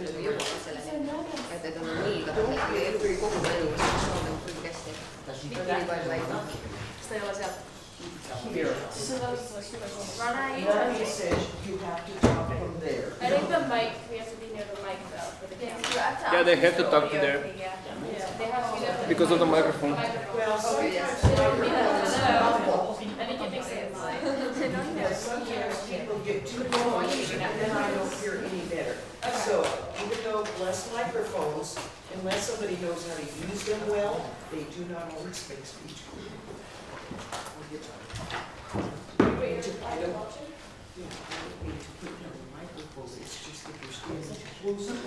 nagu jõuavad selleni, et on nii kogu elu on küll hästi. Nii palju väike. Kas ta ei ole seal? Here. Melanie says you have to talk from there. I think the mic, we have to be near the mic though for the camera. Yeah, they have to talk to there Yeah, they have to be there. because of the microphone. Well, sometimes I think it makes sense. sometimes people get too noisy and then I don't hear any better. So even though less microphones, unless somebody knows how to use them well, they do not always make speech. I don't mean to put no microphones, it's just that you're standing too close to them.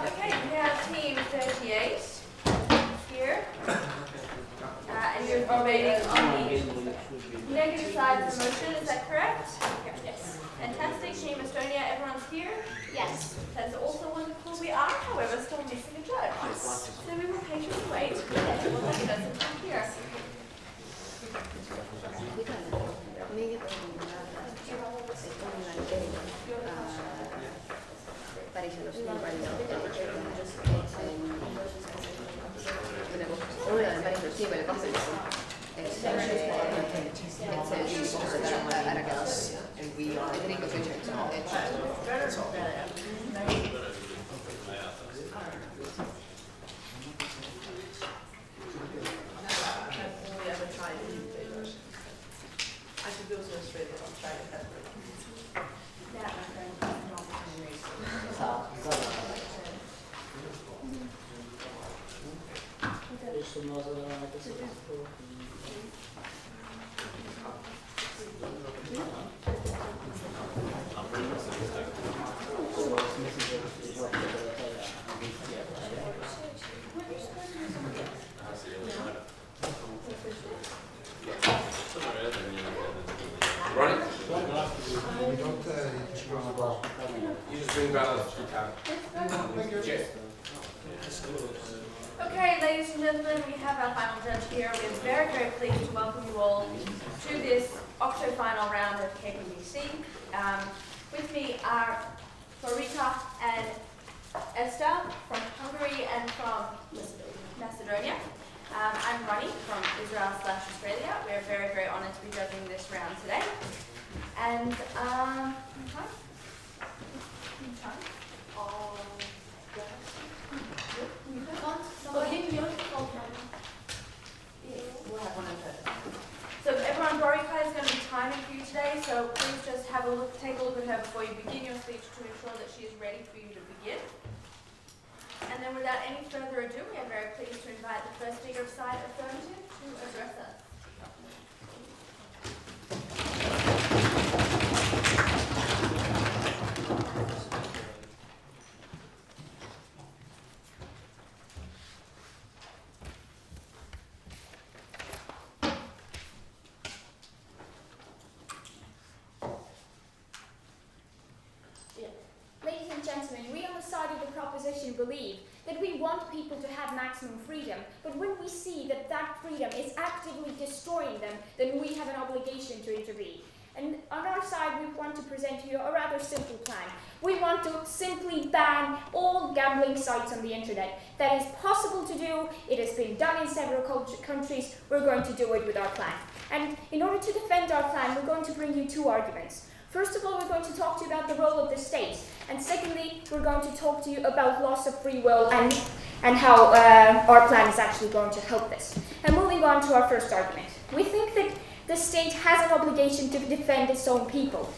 Okay, we have team 38 here. And you're voting on the negative side of the motion, is that correct? Yes. Fantastic. Team Estonia, everyone's here? Yes. That's also wonderful. We are, however, still missing a judge. So we will patiently wait. Okay, we'll let the person come here. Päriselus nii palju, mulle on päriselus nii palju kahvlisi, et see ära käes, et Riiko sünnib, et I should go to Australia, I'll try to have it. Yeah, my friend. Running? You just bring down the tab. Okay, ladies and gentlemen, we have our final judge here. We are very, very pleased to welcome you all to this Octofinal round of KPDC. With me are Florika and Esther from Hungary and from Macedonia. I'm Ronnie from Israel/Australia. We are very, very honored to be judging this round today. And so everyone, Borika is going to be timing for you today, so please just have a look, take a look at her before you begin your speech to ensure that she is ready for you to begin. And then without any further ado, we are very pleased to invite the first speaker of side affirmative to address us. Ladies and gentlemen, we on the side of the proposition believe that we want people to have maximum freedom, but when we see that that freedom is actively destroying them, then we have an obligation to intervene. And on our side, we want to present to you a rather simple plan. We want to simply ban all gambling sites on the internet. That is possible to do. It has been done in several countries. We're going to do it with our plan. And in order to defend our plan, we're going to bring you two arguments. First of all, we're going to talk to you about the role of the state. And secondly, we're going to talk to you about loss of free will and how our plan is actually going to help this. And moving on to our first argument. We think that the state has an obligation to defend its own people.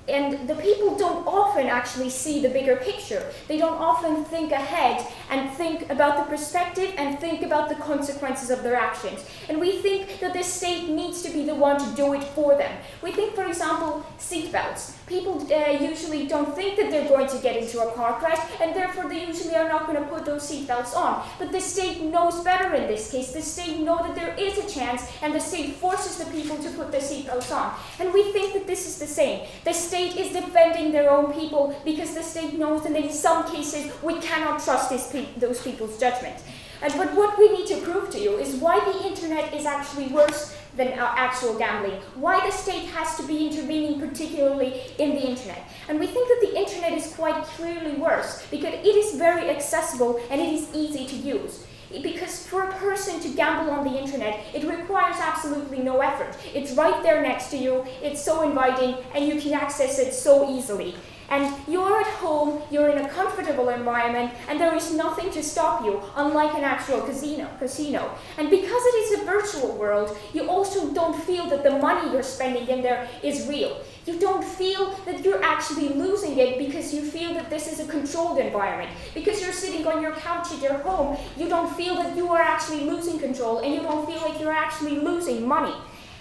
And the people don't often actually see the bigger picture. They don't often think ahead and think about the perspective and think about the consequences of their actions. And we think that the state needs to be the one to do it for them. We think, for example, seatbelts. People usually don't think that they're going to get into a car crash, and therefore they usually are not going to put those seatbelts on. But the state knows better in this case. The state knows that there is a chance, and the state forces the people to put their seatbelts on. And we think that this is the same. The state is defending their own people because the state knows that in some cases we cannot trust those people's judgment. But what we need to prove to you is why the internet is actually worse than actual gambling. Why the state has to be intervening particularly in the internet. And we think that the internet is quite clearly worse because it is very accessible and it is easy to use. Because for a person to gamble on the internet, it requires absolutely no effort. It's right there next to you, it's so inviting, and you can access it so easily. And you're at home, you're in a comfortable environment, and there is nothing to stop you, unlike an actual casino. And because it is a virtual world, you also don't feel that the money you're spending in there is real. You don't feel that you're actually losing it because you feel that this is a controlled environment. Because you're sitting on your couch at your home, you don't feel that you are actually losing control, and you don't feel like you're actually losing money.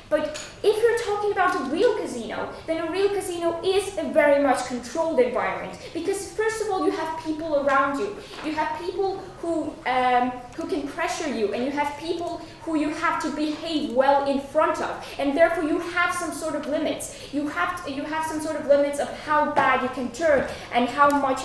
But if you're talking about a real casino, then a real casino is a very much controlled environment. Because first of all, you have people around you. You have people who can pressure you, and you have people who you have to behave well in front of. And therefore, you have some sort of limits. You have some sort of limits of how bad you can turn and how much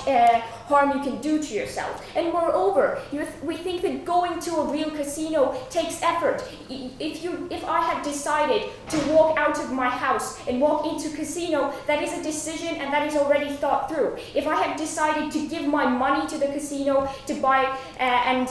harm you can do to yourself. And moreover, we think that going to a real casino takes effort. If I had decided to walk out of my house and walk into a casino, that is a decision and that is already thought through. If I had decided to give my money to the casino to buy and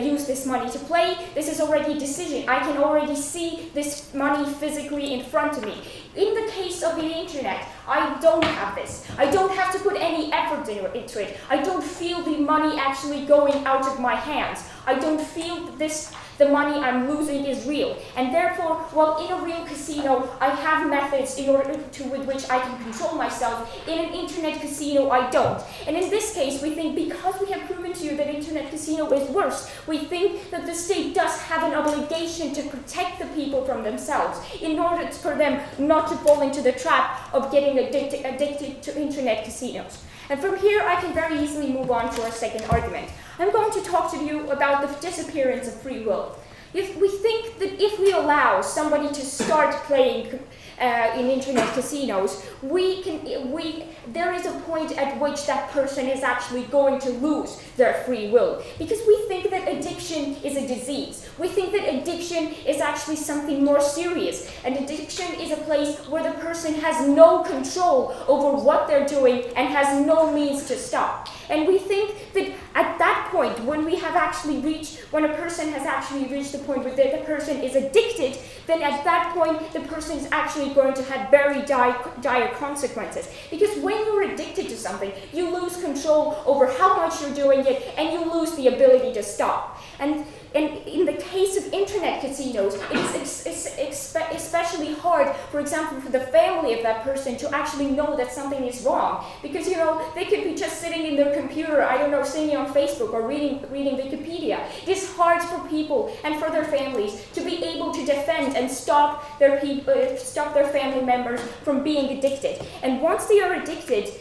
use this money to play, this is already a decision. I can already see this money physically in front of me. In the case of the internet, I don't have this. I don't have to put any effort into it. I don't feel the money actually going out of my hands. I don't feel that the money I'm losing is real. And therefore, while in a real casino, I have methods with which I can control myself. In an internet casino, I don't. And in this case, we think because we have proven to you that internet casino is worse, we think that the state does have an obligation to protect the people from themselves in order for them not to fall into the trap of getting addicted to internet casinos. And from here, I can very easily move on to our second argument. I'm going to talk to you about the disappearance of free will. If we think that if we allow somebody to start playing in internet casinos, there is a point at which that person is actually going to lose their free will. Because we think that addiction is a disease. We think that addiction is actually something more serious. And addiction is a place where the person has no control over what they're doing and has no means to stop. And we think that at that point, when a person has actually reached the point where the person is addicted, then at that point, the person is actually going to have very dire consequences. Because when you're addicted to something, you lose control over how much you're doing it, and you lose the ability to stop. And in the case of internet casinos, it is especially hard, for example, for the family of that person to actually know that something is wrong. Because, they could be just sitting in their computer, sitting on Facebook or reading Wikipedia. It is hard for people and for their families to be able to defend and stop their family members from being addicted. And once they are addicted,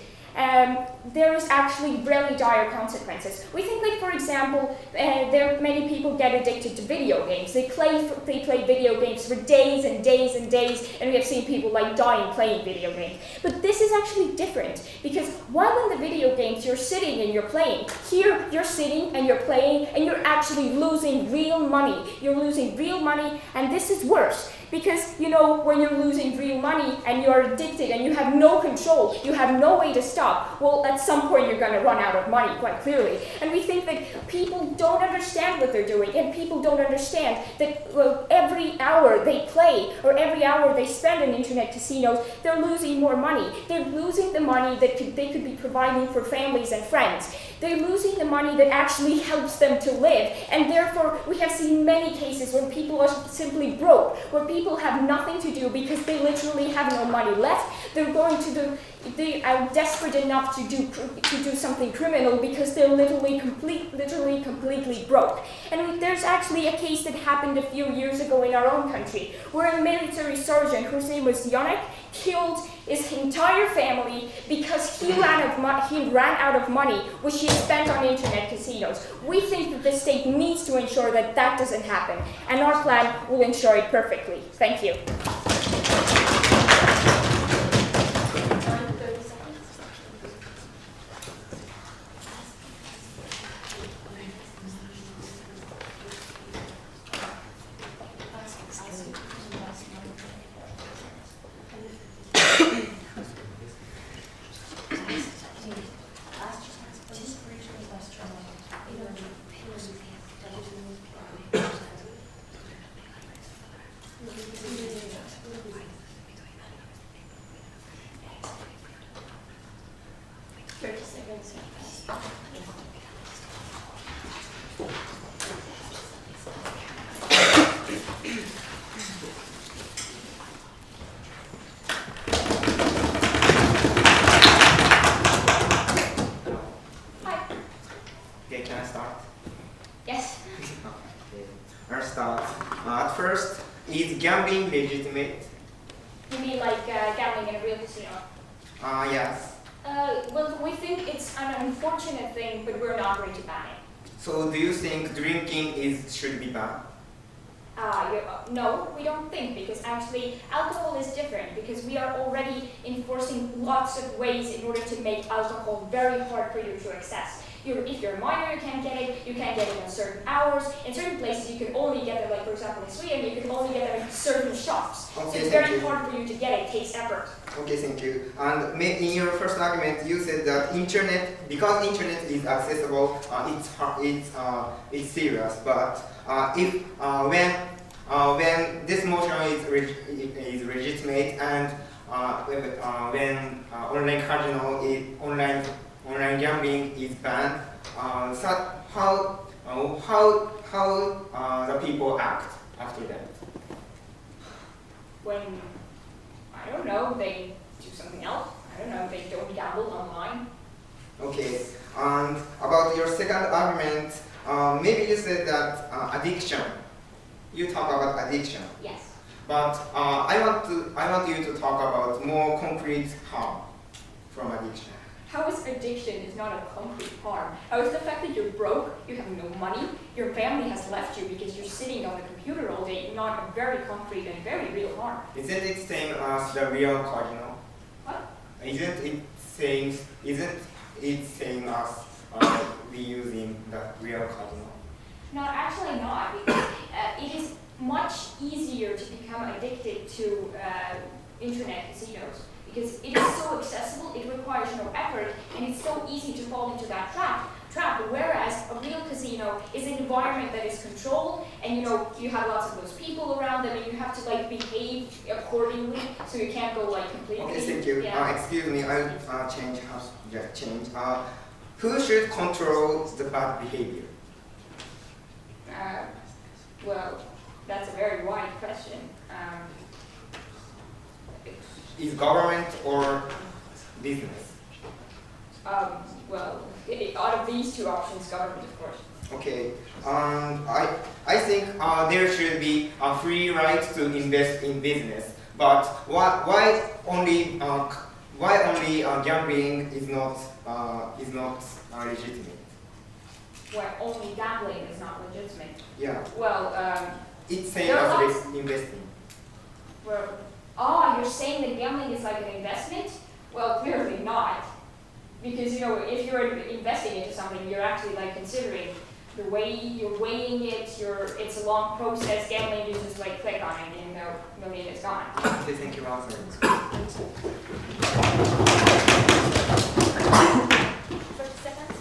there is actually really dire consequences. We think that, for example, many people get addicted to video games. They play video games for days and days and days, and we have seen people dying playing video games. But this is actually different, because while in the video games you're sitting and you're playing, here you're sitting and you're playing and you're actually losing real money. You're losing real money, and this is worse. Because, when you're losing real money and you're addicted and you have no control, you have no way to stop, well, at some point you're going to run out of money, quite clearly. And we think that people don't understand what they're doing, and people don't understand that every hour they play or every hour they spend in internet casinos, they're losing more money. They're losing the money that they could be providing for families and friends. They're losing the money that actually helps them to live. And therefore, we have seen many cases where people are simply broke, where people have nothing to do because they literally have no money left. They are desperate enough to do something criminal because they're literally completely broke. And there's actually a case that happened a few years ago in our own country, where a military sergeant, whose name was Yannick, killed his entire family because he ran out of money which he spent on internet casinos. We think that the state needs to ensure that that doesn't happen, and our plan will ensure it perfectly. Thank you. 30 seconds. Okay, can I start? Yes. Okay, I'll start. At first, is gambling legitimate? You mean like gambling in a real casino? Yes. Well, we think it's an unfortunate thing, but we're not going to ban it. So do you think drinking should be banned? No, we don't think, because actually alcohol is different, because we are already enforcing lots of ways in order to make alcohol very hard for you to access. If you're a minor, you can't get it. You can't get it in certain hours. In certain places, you can only get it, like for example in Sweden, you can only get it in certain shops. Okay, So it's thank very you. hard for you to get it. It takes effort. Okay, thank you. And in your first argument, you said that because internet is accessible, it's serious. But when this motion is legitimate and when online gambling is banned, so how the people act after that? When, I don't know, they do something else. I don't know, they don't gamble online. Okay, and about your second argument, maybe you said that addiction. You talk about addiction, Yes. but I want you to talk about more concrete harm from addiction. How is addiction is not a concrete harm? How is the fact that you're broke, you have no money, your family has left you because you're sitting on the computer all day, not a very concrete and very real harm? Isn't it same as the real casino? What? Isn't it same as we use in the real casino? No, actually not, because it is much easier to become addicted to internet casinos, because it is so accessible, it requires no effort, and it's so easy to fall into that trap. Whereas a real casino is an environment that is controlled, and you have lots of those people around them, and you have to like behave accordingly, so you can't go like completely. Okay, thank you. Yeah. Excuse me, I'll change. Who should control the bad behavior? Well, that's a very wide question. Is government or business? Well, out of these two options, government, of course. Okay, I think there should be a free right to invest in business, but why only gambling is not legitimate? Where only gambling is not legitimate. Yeah, Well, it's same there are as lots- investing. you're saying that gambling is like an investment? Well, clearly not. Because, if you're investing into something, you're actually like considering the way you're weighing it, it's a long process. Gambling, you just like click on it and the money is gone. Okay, thank you, Arthur. 30 seconds?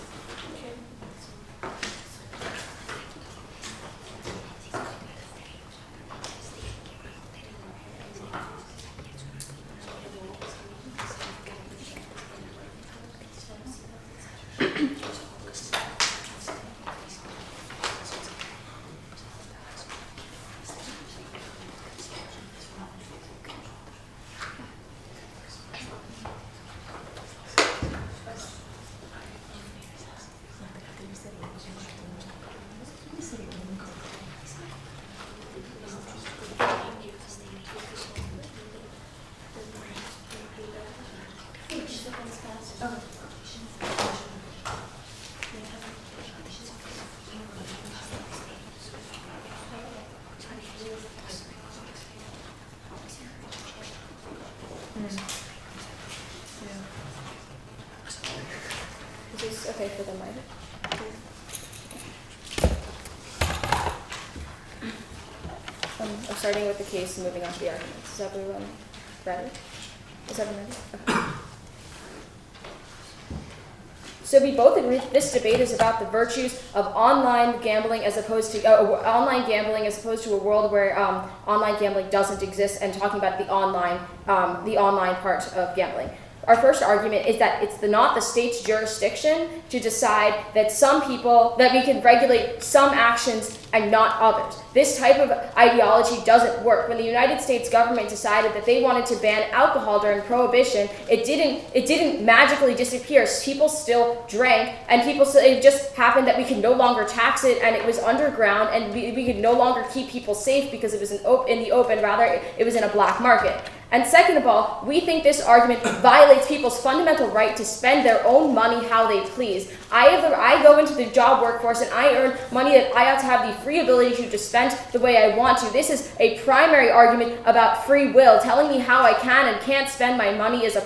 Is this okay for the mic? I'm starting with the case and moving on to the arguments. Is everyone ready? Is everyone ready? Okay. So we both agree this debate is about the virtues of online gambling as opposed to a world where online gambling doesn't exist, and talking about the online part of gambling. Our first argument is that it's not the state's jurisdiction to decide that that we can regulate some actions and not others. This type of ideology doesn't work. When the United States government decided that they wanted to ban alcohol during Prohibition, it didn't magically disappear. People still drank, and it just happened that we could no longer tax it, and it was underground, and we could no longer keep people safe because it was in the open. Rather, it was in a black market. And second of all, we think this argument violates people's fundamental right to spend their own money how they please. I go into the job workforce and I earn money that I ought to have the free ability to spend the way I want to. This is a primary argument about free will. Telling me how I can and can't spend my money is a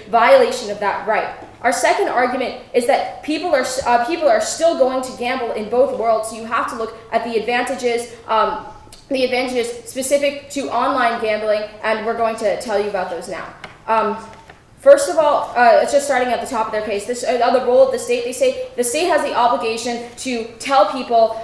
violation of that right. Our second argument is that people are still going to gamble in both worlds, so you have to look at the advantages specific to online gambling, and we're going to tell you about those now. First of all, it's just starting at the top of their case. The role of the state, they say the state has the obligation to tell people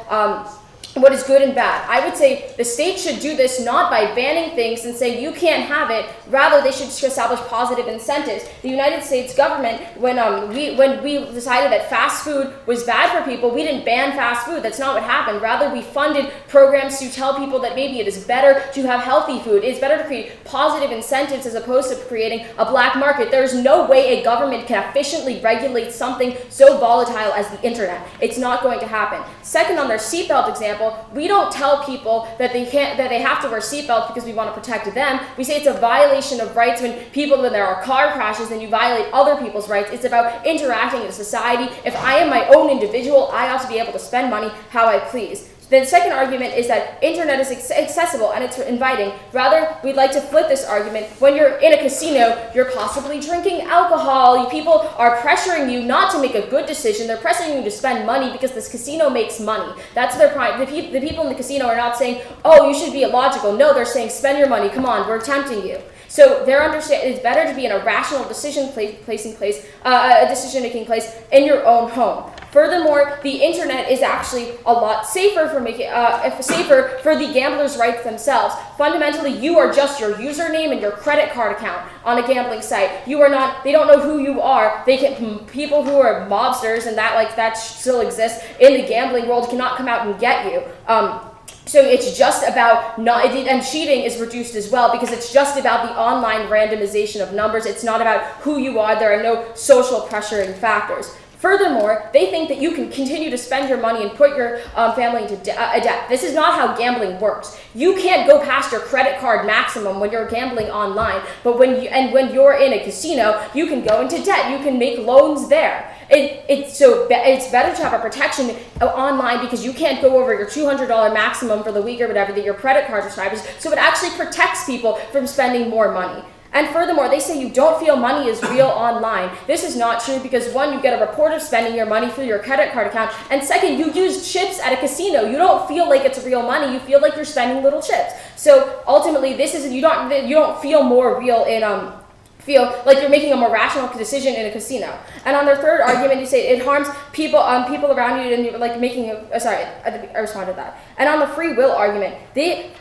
what is good and bad. I would say the state should do this not by banning things and say you can't have it. Rather, they should establish positive incentives. The United States government, when we decided that fast food was bad for people, we didn't ban fast food. That's not what happened. Rather, we funded programs to tell people that maybe it is better to have healthy food. It's better to create positive incentives as opposed to creating a black market. There's no way a government can efficiently regulate something so volatile as the internet. It's not going to happen. Second, on their seatbelt example, we don't tell people that they have to wear seatbelts because we want to protect them. We say it's a violation of rights when there are car crashes and you violate other people's rights. It's about interacting in society. If I am my own individual, I ought to be able to spend money how I please. The second argument is that internet is accessible and it's inviting. Rather, we'd like to flip this argument. When you're in a casino, you're possibly drinking alcohol. People are pressuring you not to make a good decision. They're pressuring you to spend money because this casino makes money. That's their prime. The people in the casino are not saying, oh, you should be illogical. No, they're saying, spend your money. Come on, we're tempting you. So it's better to be in a rational decision-making place in your own home. Furthermore, the internet is actually a lot safer for the gamblers' rights themselves. Fundamentally, you are just your username and your credit card account on a gambling site. You are not. They don't know who you are. People who are mobsters and that still exists in the gambling world cannot come out and get you. So it's just about and cheating is reduced as well because it's just about the online randomization of numbers. It's not about who you are. There are no social pressuring factors. Furthermore, they think that you can continue to spend your money and put your family into debt. This is not how gambling works. You can't go past your credit card maximum when you're gambling online, but when you're in a casino, you can go into debt. You can make loans there. It's better to have a protection online because you can't go over your $200 maximum for the week or whatever that your credit card describes. So it actually protects people from spending more money. And furthermore, they say you don't feel money is real online. This is not true because one, you get a report of spending your money through your credit card account, and second, you use chips at a casino. You don't feel like it's real money. You feel like you're spending little chips. So ultimately, you don't feel more real feel like you're making a more rational decision in a casino. And on their third argument, you say it harms people around you, and you're like making I responded to that. And on the free will argument, in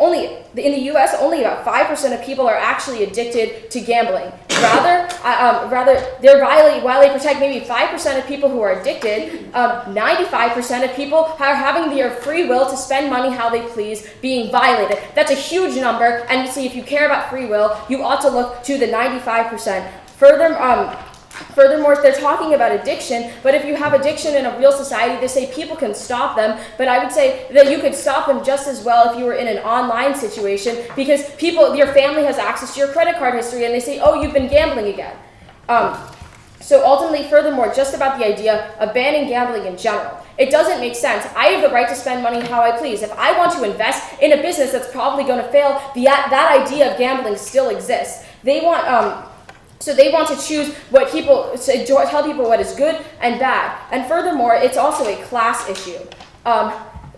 the U.S. only about 5% of people are actually addicted to gambling. Rather, while they protect maybe 5% of people who are addicted, 95% of people are having their free will to spend money how they please being violated. That's a huge number, and you see, if you care about free will, you ought to look to the 95%. Furthermore, they're talking about addiction, but if you have addiction in a real society, they say people can stop them, but I would say that you could stop them just as well if you were in an online situation, because your family has access to your credit card history, and they say, oh, you've been gambling again. So ultimately, furthermore, just about the idea of banning gambling in general. It doesn't make sense. I have the right to spend money how I please. If I want to invest in a business that's probably going to fail, that idea of gambling still exists. They want to choose tell people what is good and bad. And furthermore, it's also a class issue.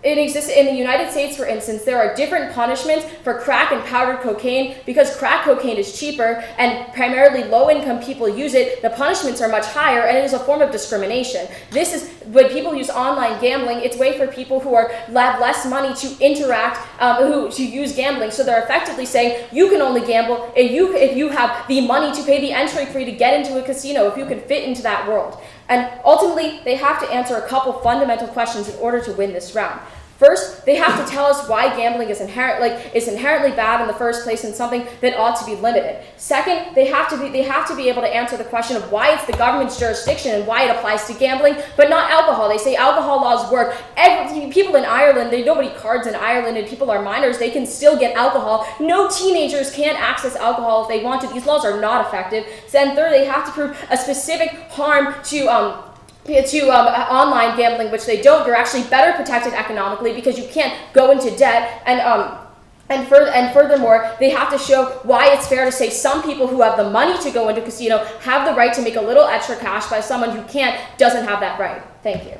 it exists in the United States, for instance. There are different punishments for crack and powdered cocaine. Because crack cocaine is cheaper and primarily low-income people use it, the punishments are much higher, and it is a form of discrimination. This is when people use online gambling. It's a way for people who have less money to interact, to use gambling. So they're effectively saying you can only gamble if you have the money to pay the entry fee to get into a casino, if you can fit into that world. And ultimately, they have to answer a couple fundamental questions in order to win this round. First, they have to tell us why gambling is inherently bad in the first place and something that ought to be limited. Second, they have to be able to answer the question of why it's the government's jurisdiction and why it applies to gambling, but not alcohol. They say alcohol laws work. People in Ireland, nobody cards in Ireland, and people are minors. They can still get alcohol. No teenagers can access alcohol if they want to. These laws are not effective. Then third, they have to prove a specific harm to online gambling, which they don't. They're actually better protected economically because you can't go into debt, and furthermore, they have to show why it's fair to say some people who have the money to go into a casino have the right to make a little extra cash, by someone who doesn't have that right. Thank you.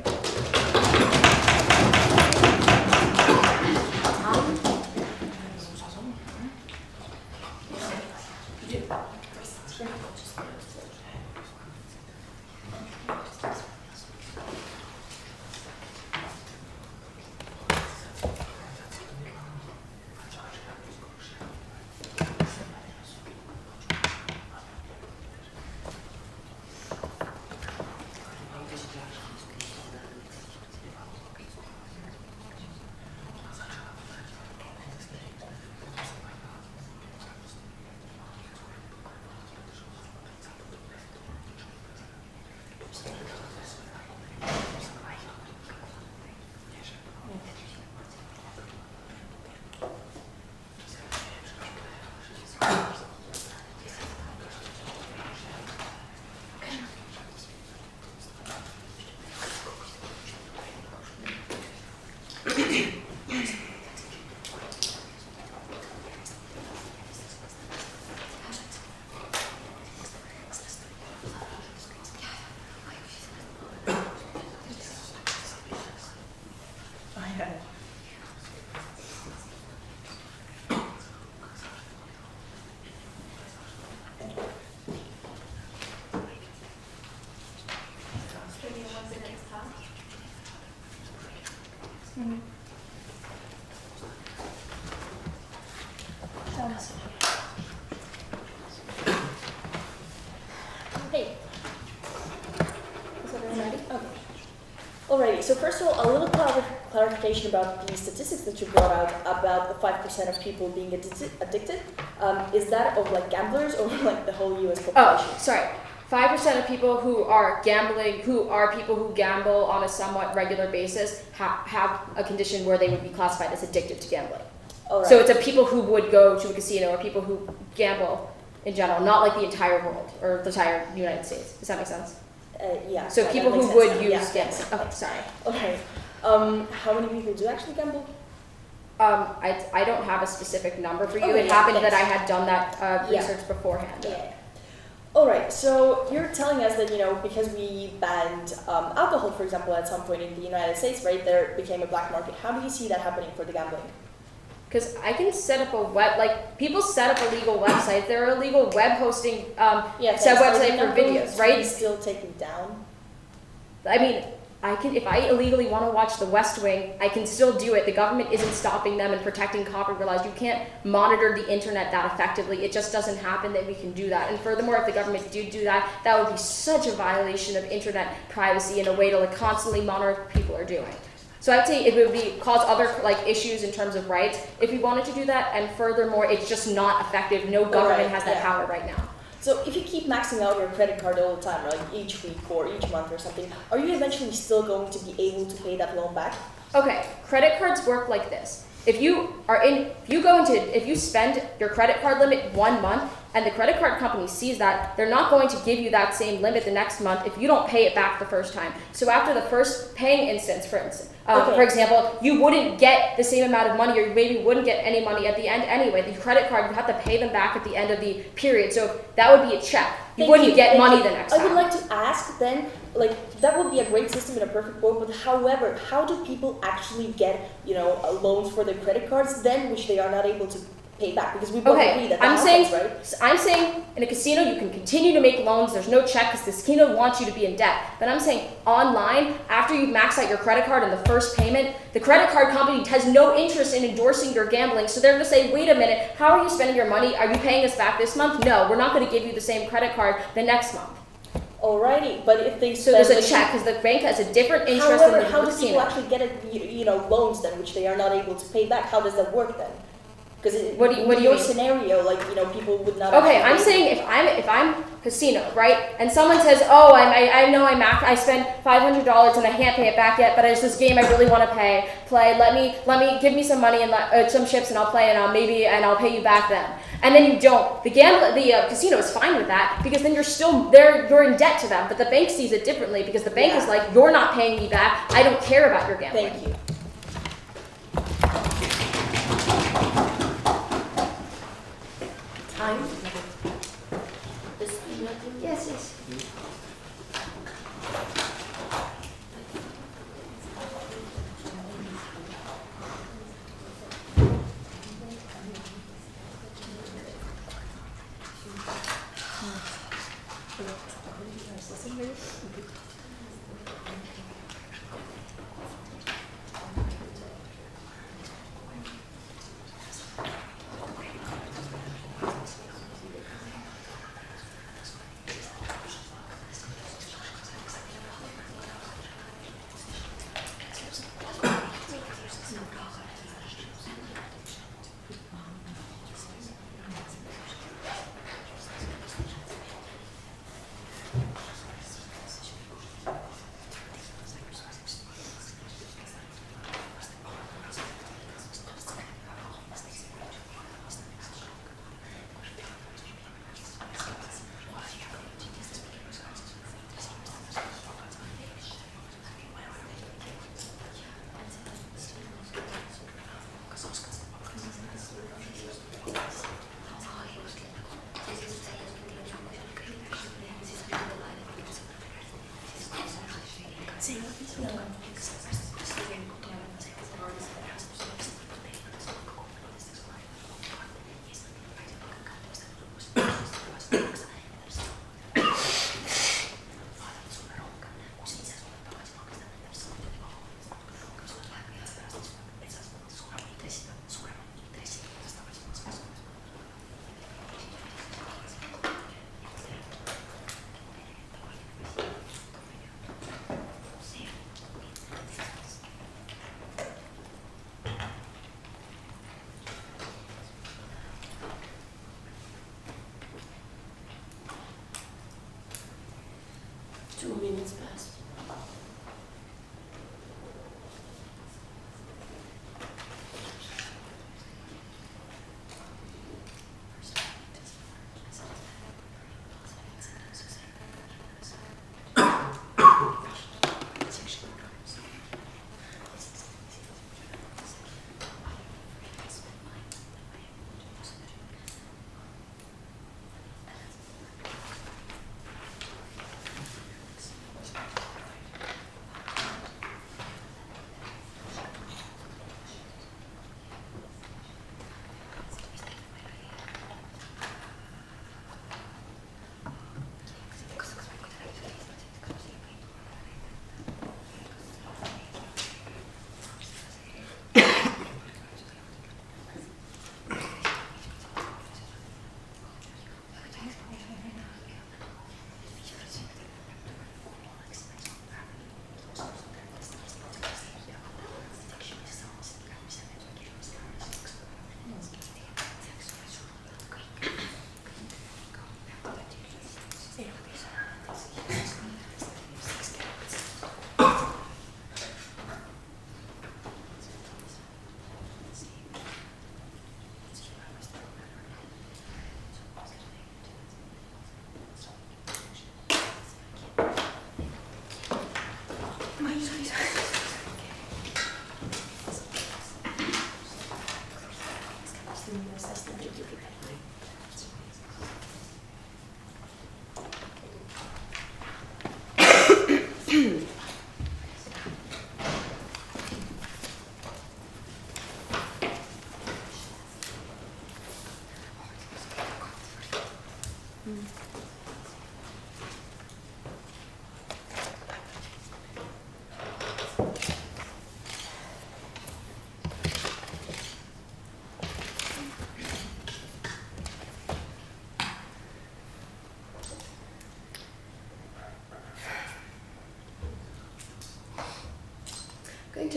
Hey. Is everyone ready? Okay. Alrighty, so first of all, a little clarification about the statistics that you brought out about the 5% of people being addicted. Is that of like gamblers or like the whole US population? Oh, sorry. 5% of people who are gambling, who are people who gamble on a somewhat regular basis, have a condition where they would be classified as addicted to gambling. Right. So it's a people who would go to a casino or people who gamble in general, not like the entire world or the entire United States. Does that make sense? Yeah. So yeah, people who would use gambling. Okay, sorry. Okay. How many people do actually gamble? I don't have a specific number for you. Okay, It happened that I had done that research beforehand. Yeah. All right, so you're telling us that, you know, because we banned alcohol, for example, at some point in the United States, right, there became a black market. How do you see that happening for the gambling? Because I can set up people set up illegal websites. There are illegal web hosting website for videos, right? Still taken down? I mean, if I illegally want to watch The West Wing, I can still do it. The government isn't stopping them and protecting copyright laws. You can't monitor the internet that effectively. It just doesn't happen that we can do that. And furthermore, if the government did do that, that would be such a violation of internet privacy in a way to constantly monitor what people are doing. So I'd say it would cause other issues in terms of rights if we wanted to do that. And furthermore, it's just not effective. No government has that power right now. So if you keep maxing out your credit card all the time, like each week or each month or something, are you eventually still going to be able to pay that loan back? Okay, credit cards work like this. If you spend your credit card limit 1 month, and the credit card company sees that, they're not going to give you that same limit the next month if you don't pay it back the first time. So after the first paying instance, for example, you wouldn't get the same amount of money, or you maybe wouldn't get any money at the end anyway. The credit card, you have to pay them back at the end of the period. So that would be a check. You wouldn't get money the next time. I would like to ask then, like, that would be a great system in a perfect world, but however, how do people actually get, loans for their credit cards then, which they are not able to pay back? Because we both agree that happens, right? I'm saying in a casino you can continue to make loans. There's no check because the casino wants you to be in debt. But I'm saying online, after you max out your credit card in the first payment, the credit card company has no interest in endorsing your gambling. So they're going to say, wait a minute, how are you spending your money? Are you paying us back this month? No, we're not going to give you the same credit card the next month. Alrighty, but if they so there's a check because the bank has a different interest in the casino. How do people actually get loans then, which they are not able to pay back? How does that work then? Because what do you mean? Scenario, people would not. Okay, I'm saying if I'm casino, right, and someone says, oh, I know I spent $500 and I can't pay it back yet, but it's this game I really want to play. Let me give me some money and some chips and I'll play and I'll pay you back then. And then you don't. The casino is fine with that because then you're in debt to them. But the bank sees it differently because the bank is like, you're not paying me back. I don't care about your gambling. Thank you. Time? Yes.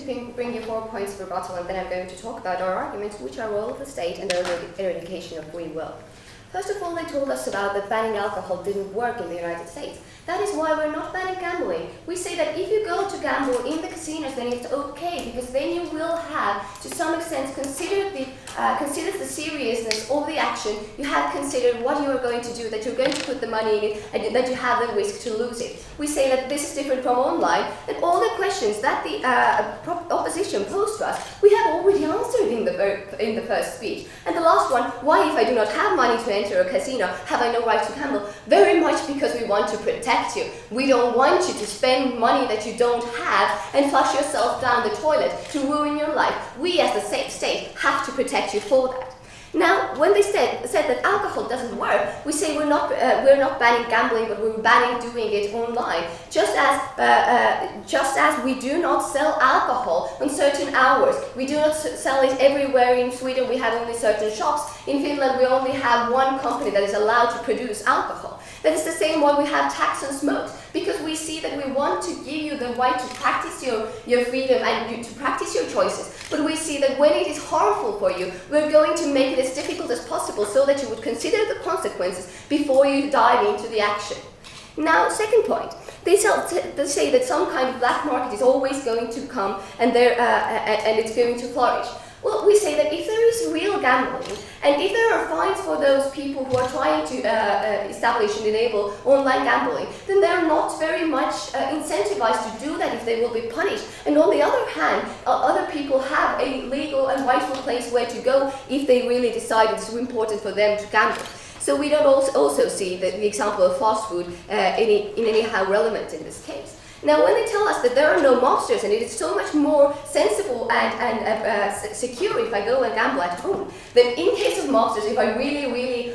going to bring you 4 points of rebuttal, and then I'm going to talk about our arguments, which are role of the state and the eradication of free will. First of all, they told us about that banning alcohol didn't work in the United States. That is why we're not banning gambling. We say that if you go to gamble in the casinos, then it's okay, because then you will have, to some extent, considered the seriousness of the action. You have considered what you are going to do, that you're going to put the money in it, and that you have the risk to lose it. We say that this is different from online, and all the questions that the opposition posed to us, we have already answered in the first speech. And the last one, why if I do not have money to enter a casino, have I no right to gamble? Very much because we want to protect you. We don't want you to spend money that you don't have and flush yourself down the toilet to ruin your life. We as the state have to protect you for that. Now, when they said that alcohol doesn't work, we say we're not banning gambling, but we're banning doing it online. Just as we do not sell alcohol on certain hours, we do not sell it everywhere. In Sweden, we have only certain shops. In Finland, we only have one company that is allowed to produce alcohol. That is the same why we have tax on smokes, because we see that we want to give you the right to practice your freedom and to practice your choices. But we see that when it is harmful for you, we're going to make it as difficult as possible so that you would consider the consequences before you dive into the action. Now, second point, they say that some kind of black market is always going to come and it's going to flourish. Well, we say that if there is real gambling, and if there are fines for those people who are trying to establish and enable online gambling, then they're not very much incentivized to do that if they will be punished. And on the other hand, other people have a legal and rightful place where to go if they really decide it's important for them to gamble. So we don't also see the example of fast food anyhow relevant in this case. Now, when they tell us that there are no mobsters and it is so much more sensible and secure if I go and gamble at home, then in case of mobsters, if I really,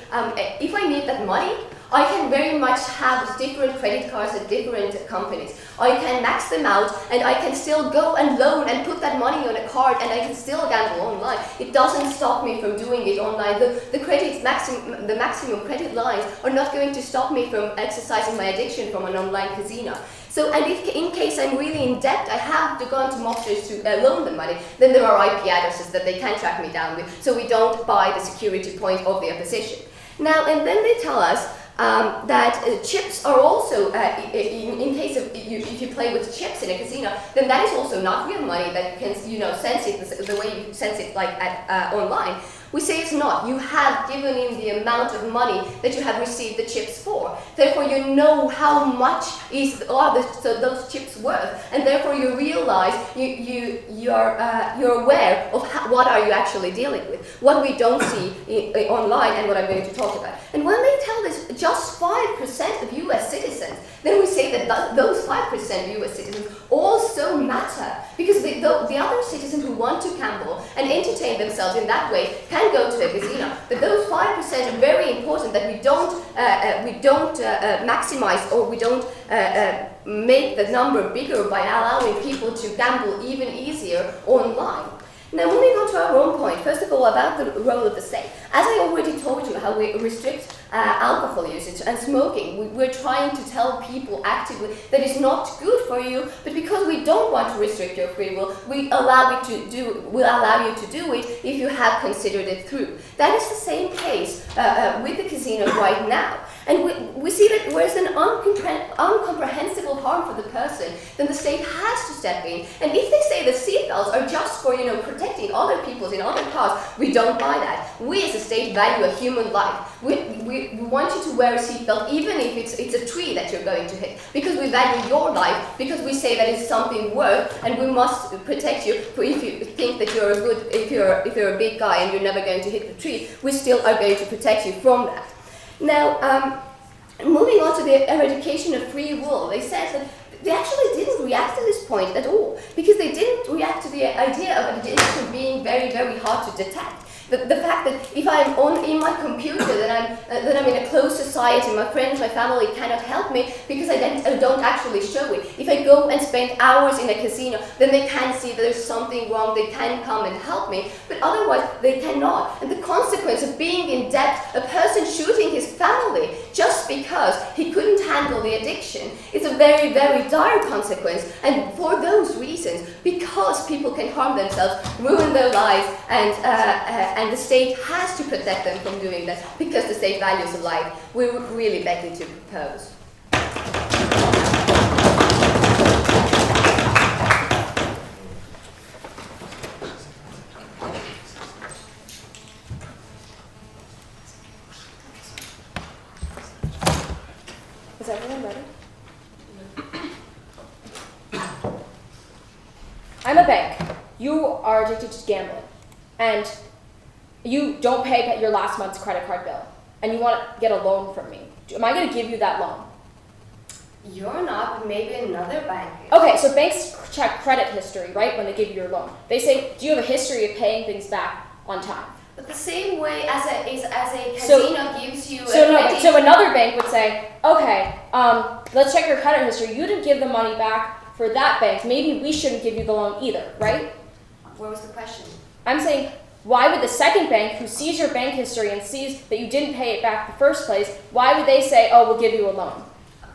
if I need that money, I can very much have different credit cards at different companies. I can max them out and I can still go and loan and put that money on a card and I can still gamble online. It doesn't stop me from doing it online. The maximum credit lines are not going to stop me from exercising my addiction from an online casino. So, and if in case I'm really in debt, I have to go into mobsters to loan the money, then there are IP addresses that they can track me down with, so we don't buy the security point of the opposition. Now, and then they tell us that chips are also, in case of if you play with chips in a casino, then that is also not real money that can sense it the way you sense it like at online. We say it's not. You have given in the amount of money that you have received the chips for. Therefore, you know how much are those chips worth, and therefore you realize you're aware of what are you actually dealing with. What we don't see online, and what I'm going to talk about. And when they tell us just 5% of U.S. citizens, then we say that those 5% of U.S. citizens also matter, because the other citizens who want to gamble and entertain themselves in that way can go to a casino. But those 5% are very important that we don't maximize, or we don't make the number bigger by allowing people to gamble even easier online. Now, moving on to our own point, first of all, about the role of the state. As I already told you, how we restrict alcohol usage and smoking, we're trying to tell people actively that it's not good for you, but because we don't want to restrict your free will, we'll allow you to do it if you have considered it through. That is the same case with the casinos right now. And we see that where there's an incomprehensible harm for the person, then the state has to step in. And if they say the seatbelts are just for protecting other people in other cars, we don't buy that. We as a state value a human life. We want you to wear a seatbelt even if it's a tree that you're going to hit, because we value your life, because we say that it's something worth, and we must protect you. For if you think that if you're a big guy and you're never going to hit the tree, we still are going to protect you from that. Now, moving on to the eradication of free will, they said that they actually didn't react to this point at all, because they didn't react to the idea of addiction being very, very hard to detect. The fact that if I'm in my computer, that I'm in a closed society, my friends, my family cannot help me because I don't actually show it. If I go and spend hours in a casino, then they can see that there's something wrong, they can come and help me. But otherwise, they cannot. And the consequence of being in debt, a person shooting his family just because he couldn't handle the addiction, is a very, very dire consequence. And for those reasons, because people can harm themselves, ruin their lives, and the state has to protect them from doing that because the state values life, we would really beg you to propose. Is everyone ready? I'm a bank. You are addicted to gambling, and you don't pay your last month's credit card bill, and you want to get a loan from me. Am I going to give you that loan? You're not, but maybe another bank is. Okay, so banks check credit history, right, when they give you your loan. They say, do you have a history of paying things back on time? But the same way as a casino gives you So another bank would say, okay, let's check your credit history. You didn't give the money back for that bank. Maybe we shouldn't give you the loan either, right? What was the question? I'm saying, why would the second bank, who sees your bank history and sees that you didn't pay it back in the first place, why would they say, oh, we'll give you a loan?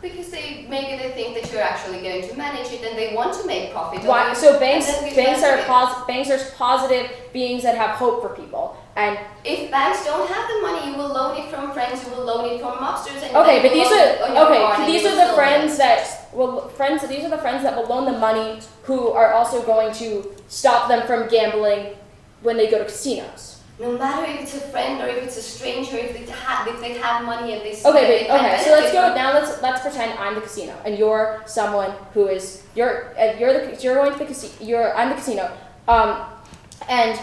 Because maybe they think that you're actually going to manage it and they want to make profit. Why? So banks are positive beings that have hope for people. And if banks don't have the money, you will loan it from friends, you will loan it from mobsters, and okay, but these these are the friends that will loan the money who are also going to stop them from gambling when they go to casinos. No matter if it's a friend or if it's a stranger, if they have money and they So let's pretend I'm the casino and you're someone who is I'm the casino, and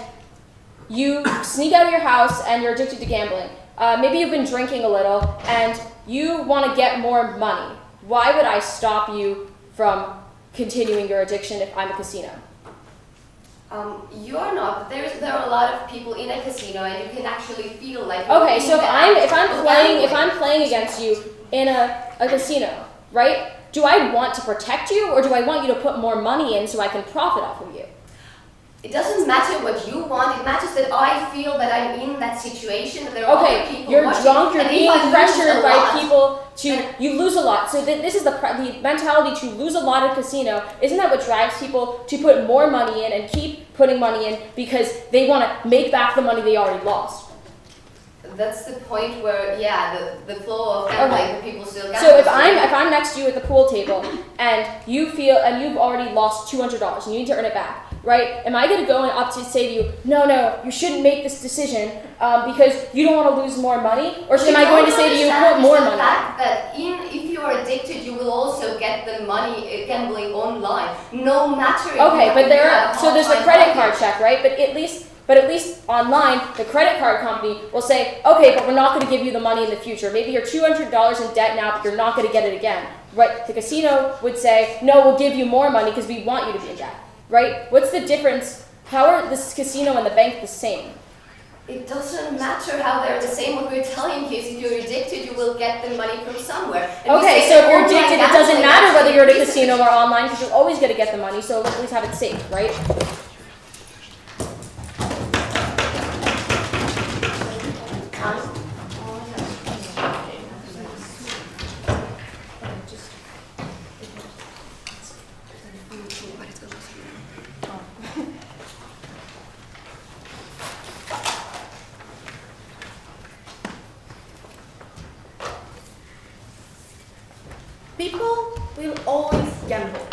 you sneak out of your house and you're addicted to gambling. Maybe you've been drinking a little and you want to get more money. Why would I stop you from continuing your addiction if I'm a casino? You're not, but there are a lot of people in a casino, and you can actually feel like. Okay, so if I'm playing against you in a casino, right? Do I want to protect you, or do I want you to put more money in so I can profit off of you? It doesn't matter what you want. It matters that I feel that I'm in that situation. That there are other people you're watching, drunk. You're being pressured by people and you lose a lot. So this is the mentality to lose a lot at casino. Isn't that what drives people to put more money in and keep putting money in because they want to make back the money they already lost? That's the point where, the flow of gambling, the people still gamble. So if I'm next to you at the pool table and you've already lost $200 and you need to earn it back, right? Am I going to go up to say to you, no, you shouldn't make this decision because you don't want to lose more money? Or am I going to say to you, put more money? The fact that if you are addicted, you will also get the money gambling online, no matter. Okay, but there's the credit card check, right? But at least online, the credit card company will say, okay, but we're not going to give you the money in the future. Maybe you're $200 in debt now, but you're not going to get it again. Right? The casino would say, no, we'll give you more money because we want you to be in debt. Right? What's the difference? How are this casino and the bank the same? It doesn't matter how they're the same. What we're telling you is if you're addicted, you will get the money from somewhere. And okay, so if you're addicted, it doesn't matter whether you're at a casino or online because you're always going to get the money, so let's at least have it safe, right? People will always gamble.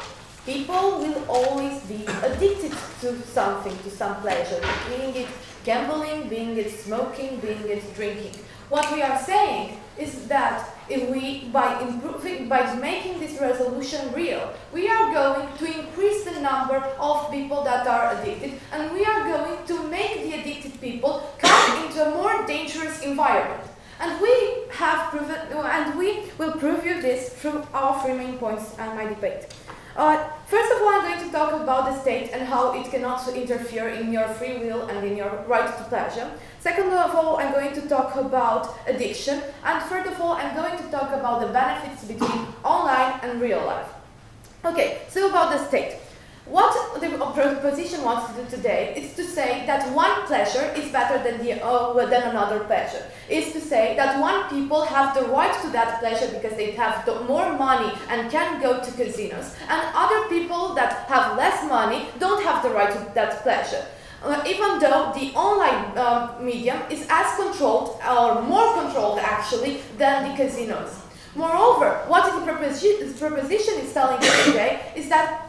People will always be addicted to something, to some pleasure, being it gambling, being it smoking, being it drinking. What we are saying is that if we, by making this resolution real, we are going to increase the number of people that are addicted, and we are going to make the addicted people come into a more dangerous environment. And we have proven, and we will prove you this through our 3 main points and my debate. First of all, I'm going to talk about the state and how it can also interfere in your free will and in your right to pleasure. Second of all, I'm going to talk about addiction. And third of all, I'm going to talk about the benefits between online and real life. Okay, so about the state. What the proposition wants to do today is to say that one pleasure is better than another pleasure. Is to say that one people have the right to that pleasure because they have more money and can go to casinos, and other people that have less money don't have the right to that pleasure. Even though the online medium is as controlled, or more controlled actually, than the casinos. Moreover, what the proposition is telling you today is that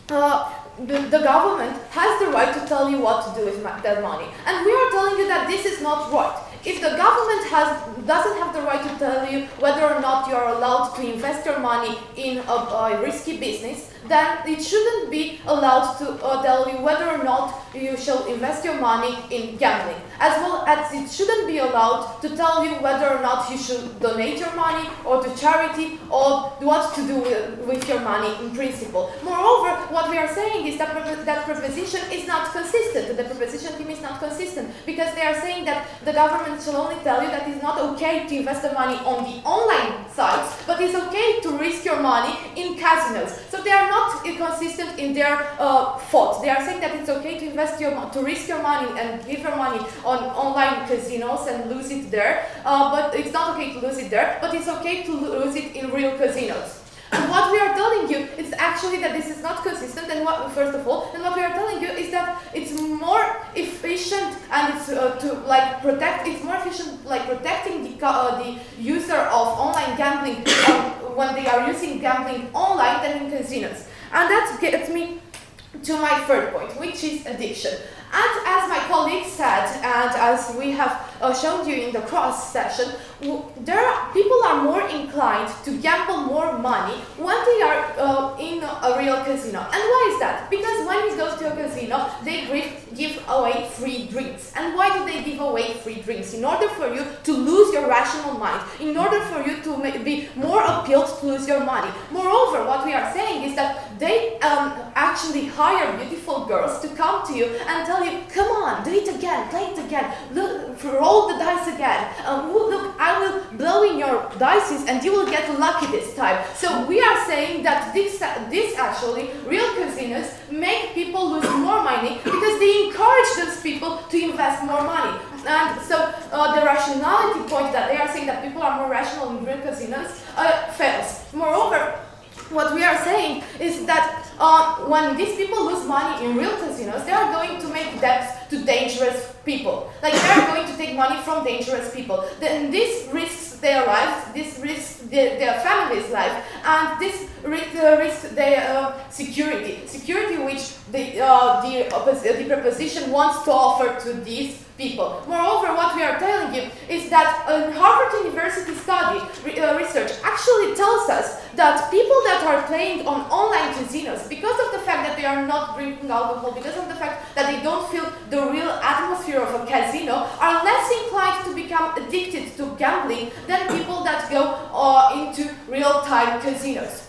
the government has the right to tell you what to do with that money. And we are telling you that this is not right. If the government doesn't have the right to tell you whether or not you are allowed to invest your money in a risky business, then it shouldn't be allowed to tell you whether or not you shall invest your money in gambling. As well as it shouldn't be allowed to tell you whether or not you should donate your money or to charity or what to do with your money in principle. Moreover, what we are saying is that that proposition is not consistent. The proposition team is not consistent because they are saying that the government shall only tell you that it's not okay to invest the money on the online sites, but it's okay to risk your money in casinos. So they are not consistent in their thoughts. They are saying that it's okay to risk your money and give your money on online casinos and lose it there, but it's not okay to lose it there, but it's okay to lose it in real casinos. And what we are telling you is actually that this is not consistent, and what we are telling you is that it's more efficient and it's it's more efficient protecting the user of online gambling when they are using gambling online than in casinos. And that gets me to my third point, which is addiction. And as my colleague said, and as we have shown you in the cross session, people are more inclined to gamble more money when they are in a real casino. And why is that? Because when you go to a casino, they give away free drinks. And why do they give away free drinks? In order for you to lose your rational mind, in order for you to be more appealed to lose your money. Moreover, what we are saying is that they actually hire beautiful girls to come to you and tell you, come on, do it again, play it again, look, roll the dice again, look, I will blow in your dices and you will get lucky this time. So we are saying that this actually, real casinos make people lose more money because they encourage those people to invest more money. And so the rationality point that they are saying that people are more rational in real casinos fails. Moreover, what we are saying is that when these people lose money in real casinos, they are going to make debts to dangerous people. Like they are going to take money from dangerous people. Then this risks their lives, this risks their family's life, and this risks their security. Security which the proposition wants to offer to these people. Moreover, what we are telling you is that Harvard University study research actually tells us that people that are playing on online casinos, because of the fact that they are not drinking alcohol, because of the fact that they don't feel the real atmosphere of a casino, are less inclined to become addicted to gambling than people that go into real-time casinos.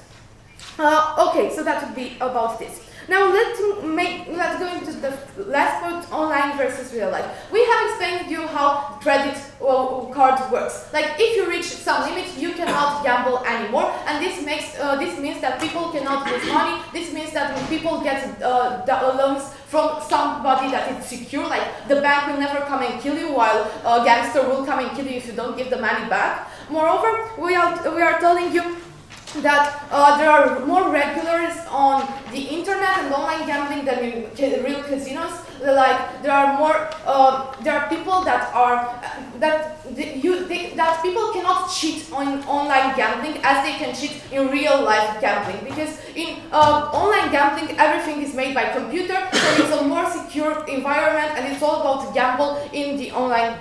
Okay, so that would be about this. Now let's go into the last point, online versus real life. We have explained to you how credit card works. Like if you reach some limit, you cannot gamble anymore, and this means that people cannot lose money. This means that when people get loans from somebody that is secure, like the bank will never come and kill you, while a gangster will come and kill you if you don't give the money back. Moreover, we are telling you that there are more regulars on the internet and online gambling than in real casinos. Like there are people that people cannot cheat on online gambling as they can cheat in real life gambling, because in online gambling everything is made by computer, so it's a more secure environment and it's all about gamble in the online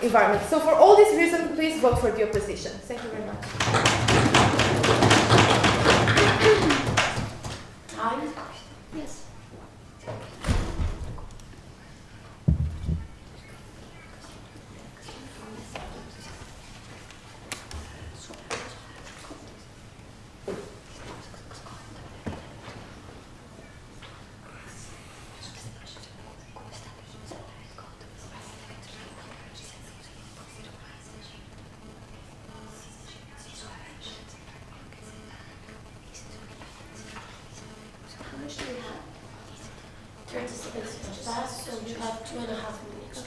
environment. So for all these reasons, please vote for the opposition. Thank you very much. Yes. much do we have? 30 seconds to pass, so you have 2.5 minutes.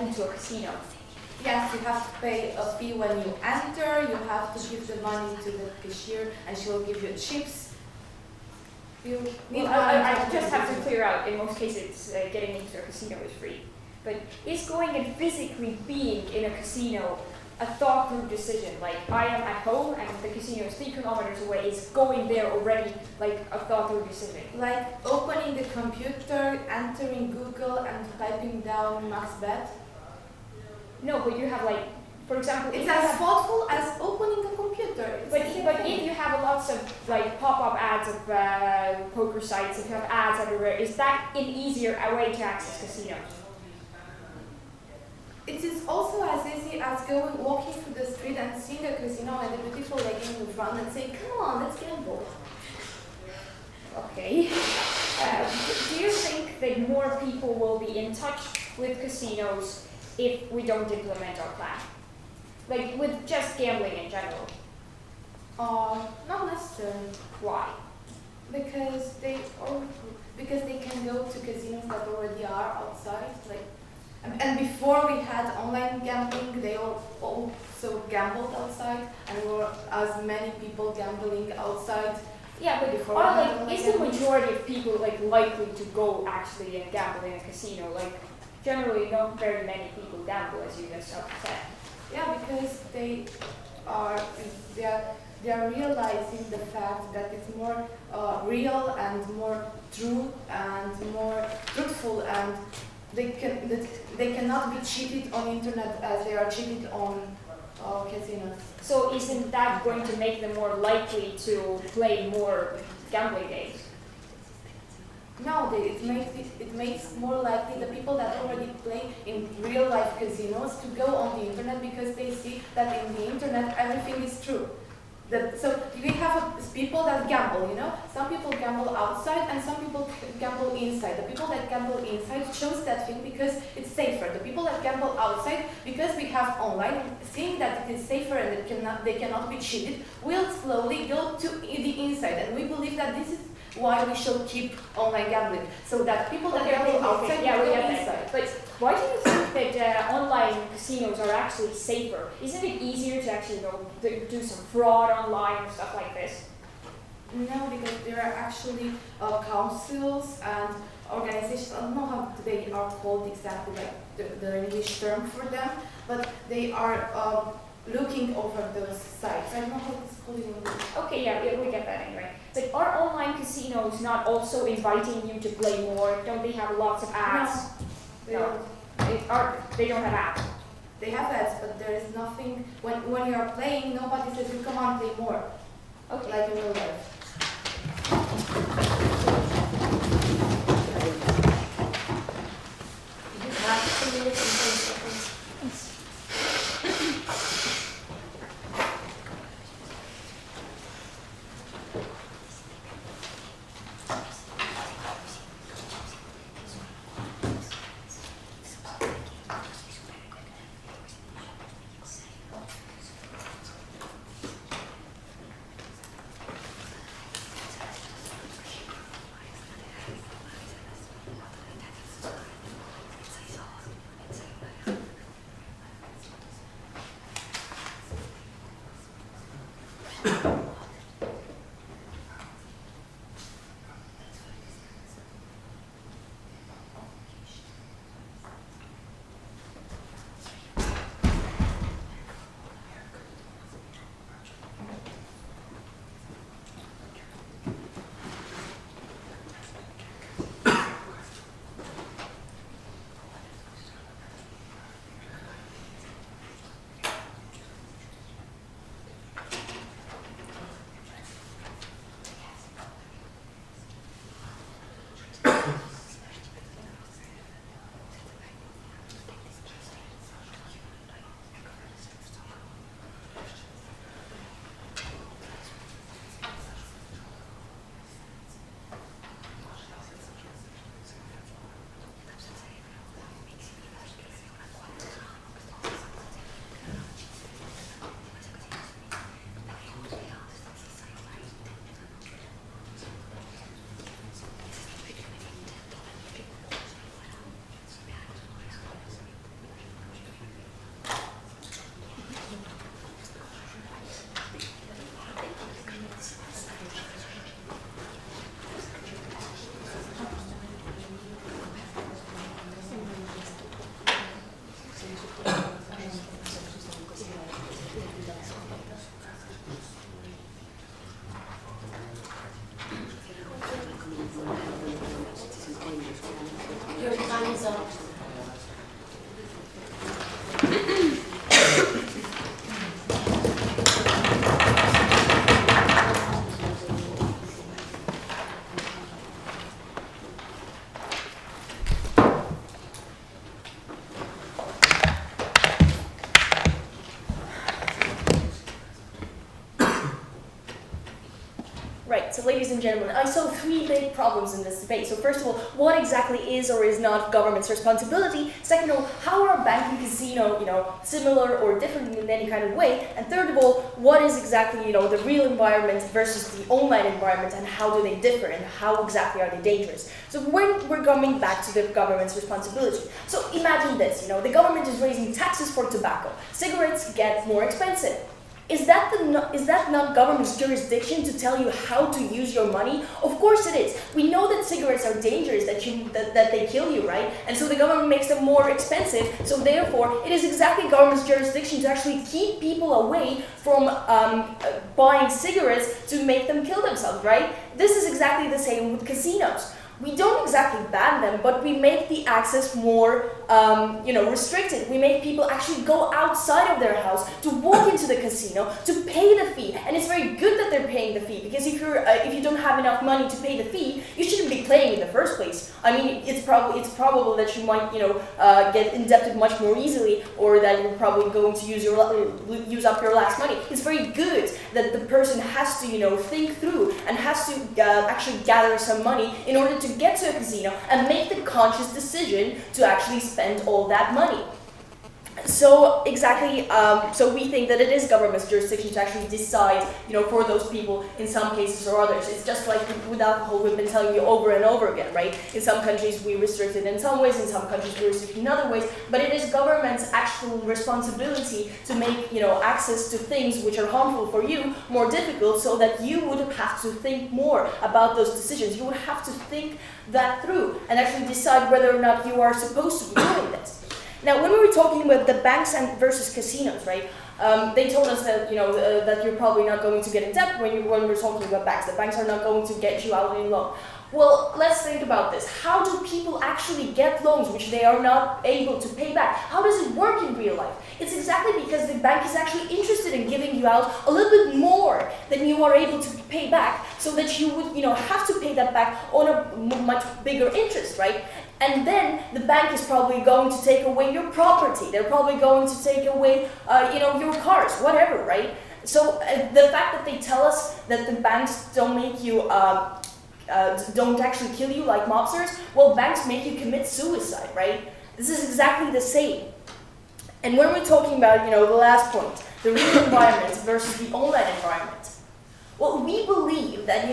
Into a casino. Yes, you have to pay a fee when you enter, you have to give the money to the cashier and she will give you chips. I just have to clear out, in most cases, getting into a casino is free. But is going and physically being in a casino a thought-through decision? Like, I am at home and the casino is 3 kilometers away, is going there already like a thought-through decision? Like opening the computer, entering Google and typing down max bet. No, but you have like, for example, it's as thoughtful as opening a computer. But if you have lots of like pop-up ads of poker sites, if you have ads everywhere, is that an easier way to access casinos? It is also as easy as walking through the street and seeing a casino and a beautiful lady in the front and saying, "Come on, let's gamble." Okay. Do you think that more people will be in touch with casinos if we don't implement our plan? Like with just gambling in general? Not necessarily. Why? Because they can go to casinos that already are outside. And before we had online gambling, they also gambled outside, and there were as many people gambling outside. Yeah, but is the majority of people likely to go actually and gamble in a casino? Like, generally, not very many people gamble, as you yourself said. Yeah, because they are realizing the fact that it's more real and more true and more truthful, and they cannot be cheated on internet as they are cheated on casinos. So isn't that going to make them more likely to play more gambling games? No, it makes more likely the people that already play in real life casinos to go on the internet because they see that in the internet everything is true. So we have people that gamble, Some people gamble outside and some people gamble inside. The people that gamble inside chose that thing because it's safer. The people that gamble outside, because we have online, seeing that it is safer and they cannot be cheated, will slowly go to the inside. And we believe that this is why we should keep online gambling, so that people that gamble outside will go inside. But why do you think that online casinos are actually safer? Isn't it easier to actually do some fraud online and stuff like this? No, because there are actually councils and organizations. I don't know how they are called exactly, like the English term for them, but they are looking over those sites. I don't know how it's called in English. Okay, yeah, we get that anyway. But are online casinos not also inviting you to play more? Don't they have lots of ads? No. They don't have ads. They have ads, but there is nothing. When you are playing, nobody says you come on, play more. Okay. Like in real life. You have 2 minutes and 10 seconds. so ladies and gentlemen, I saw three big problems in this debate. So first of all, what exactly is or is not government's responsibility? Second of all, how are bank and casino, similar or different in any kind of way? And third of all, what is exactly, the real environment versus the online environment, and how do they differ, and how exactly are they dangerous? So when we're coming back to the government's responsibility, so imagine this, the government is raising taxes for tobacco. Cigarettes get more expensive. Is that not government's jurisdiction to tell you how to use your money? Of course it is. We know that cigarettes are dangerous, that they kill you, right? And so the government makes them more expensive. So therefore, it is exactly government's jurisdiction to actually keep people away from buying cigarettes to make them kill themselves, right? This is exactly the same with casinos. We don't exactly ban them, but we make the access more, restricted. We make people actually go outside of their house to walk into the casino to pay the fee, and it's very good that they're paying the fee, because if you don't have enough money to pay the fee, you shouldn't be playing in the first place. I mean, it's probable that you might, get indebted much more easily, or that you're probably going to use up your last money. It's very good that the person has to, think through and has to actually gather some money in order to get to a casino and make the conscious decision to actually spend all that money. So exactly, so we think that it is government's jurisdiction to actually decide, for those people in some cases or others. It's just like with alcohol, we've been telling you over and over again, right? In some countries we restrict it in some ways, in some countries we restrict it in other ways, but it is government's actual responsibility to make, access to things which are harmful for you more difficult, so that you would have to think more about those decisions. You would have to think that through and actually decide whether or not you are supposed to be doing this. Now, when we were talking about the banks versus casinos, right? They told us that that you're probably not going to get in debt when we're talking about banks. The banks are not going to get you out in loan. Well, let's think about this. How do people actually get loans which they are not able to pay back? How does it work in real life? It's exactly because the bank is actually interested in giving you out a little bit more than you are able to pay back, so that you would, have to pay that back on a much bigger interest, right? And then the bank is probably going to take away your property. They're probably going to take away, your cars, whatever, right? So the fact that they tell us that the banks don't make you, don't actually kill you like mobsters, well, banks make you commit suicide, right? This is exactly the same. And when we're talking about, the last point, the real environment versus the online environment, well, we believe that,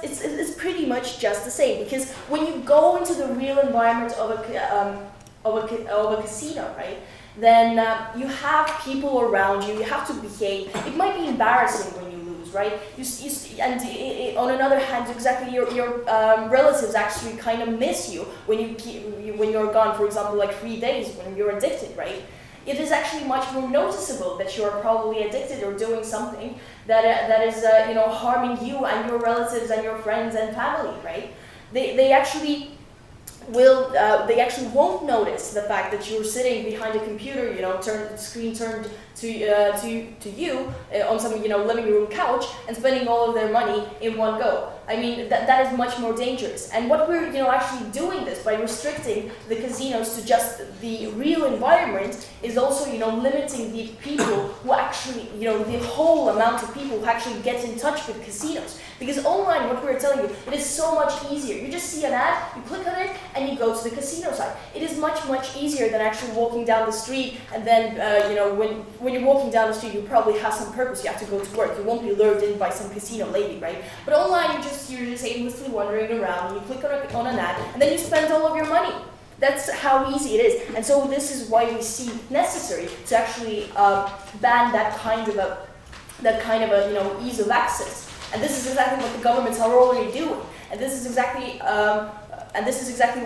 it's pretty much just the same, because when you go into the real environment of a casino, right, then you have people around you. You have to behave. It might be embarrassing when you lose, right? On another hand, exactly your relatives actually kind of miss you when you're gone, for example, like 3 days when you're addicted, right? It is actually much more noticeable that you are probably addicted or doing something that is harming you and your relatives and your friends and family, right? They actually won't notice the fact that you're sitting behind a computer, the screen turned to you on some living room couch, and spending all of their money in one go. I mean, that is much more dangerous. And what we're actually doing this by restricting the casinos to just the real environment is also limiting the people who actually the whole amount of people who actually get in touch with casinos. Because online, what we're telling you, it is so much easier. You just see an ad, you click on it, and you go to the casino site. It is much easier than actually walking down the street, and then when you're walking down the street, you probably have some purpose. You have to go to work. You won't be lured in by some casino lady, right? But online, you're just aimlessly wandering around. You click on an ad, and then you spend all of your money. That's how easy it is. And so this is why we see it necessary to actually ban that kind of ease of access. And this is exactly what the governments are already doing. And this is exactly